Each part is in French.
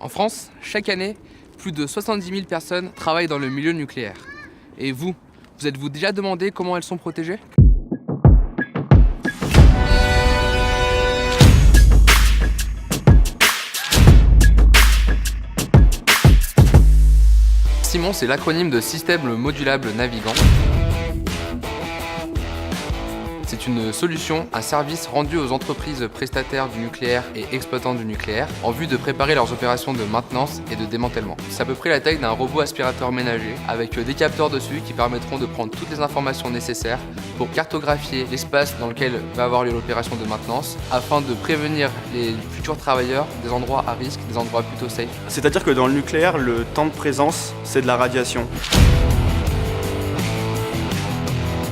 En France, chaque année, plus de 70 000 personnes travaillent dans le milieu nucléaire. Et vous êtes-vous déjà demandé comment elles sont protégées ? SIMON, c'est l'acronyme de Système Modulable Navigant. C'est une solution, un service rendu aux entreprises prestataires du nucléaire et exploitants du nucléaire en vue de préparer leurs opérations de maintenance et de démantèlement. C'est à peu près la taille d'un robot aspirateur ménager avec des capteurs dessus qui permettront de prendre toutes les informations nécessaires pour cartographier l'espace dans lequel va avoir lieu l'opération de maintenance afin de prévenir les futurs travailleurs des endroits à risque, des endroits plutôt safe. C'est-à-dire que dans le nucléaire, le temps de présence, c'est de la radiation.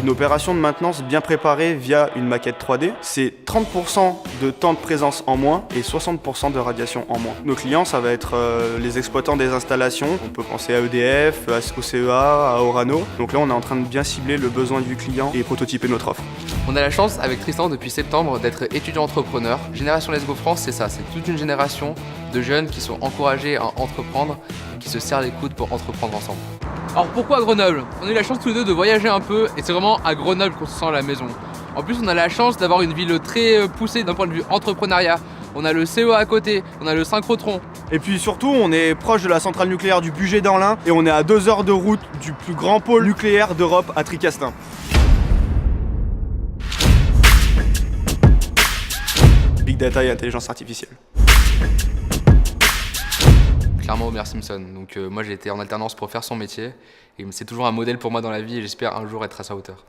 Une opération de maintenance bien préparée via une maquette 3D, c'est 30% de temps de présence en moins et 60% de radiation en moins. Nos clients, ça va être les exploitants des installations. On peut penser à EDF, au CEA, à Orano. Donc là, on est en train de bien cibler le besoin du client et prototyper notre offre. On a la chance, avec Tristan, depuis septembre, d'être étudiant entrepreneur. Génération Let's Go France, c'est ça, c'est toute une génération de jeunes qui sont encouragés à entreprendre, qui se serrent les coudes pour entreprendre ensemble. Alors pourquoi Grenoble ? On a eu la chance tous les deux de voyager un peu et c'est vraiment à Grenoble qu'on se sent à la maison. En plus on a la chance d'avoir une ville très poussée d'un point de vue entrepreneuriat. On a le CEA à côté, on a le synchrotron. Et puis surtout, on est proche de la centrale nucléaire du Bugey dans l'Ain et on est à 2 heures de route du plus grand pôle nucléaire d'Europe à Tricastin. Big Data et intelligence artificielle. Clairement Homer Simpson. Donc moi j'ai été en alternance pour faire son métier et c'est toujours un modèle pour moi dans la vie et j'espère un jour être à sa hauteur.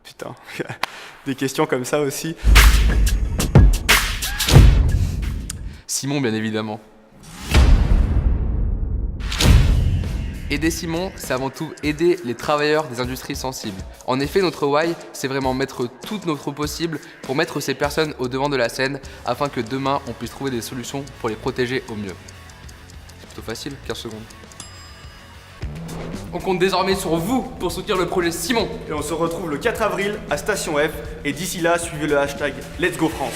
Putain, des questions comme ça aussi. Simon bien évidemment. Aider Simon, c'est avant tout aider les travailleurs des industries sensibles. En effet, notre why, c'est vraiment mettre tout notre possible pour mettre ces personnes au devant de la scène afin que demain, on puisse trouver des solutions pour les protéger au mieux. C'est plutôt facile, 15 secondes. On compte désormais sur vous pour soutenir le projet Simon. Et on se retrouve le 4 avril à Station F et d'ici là, suivez le hashtag Let's Go France.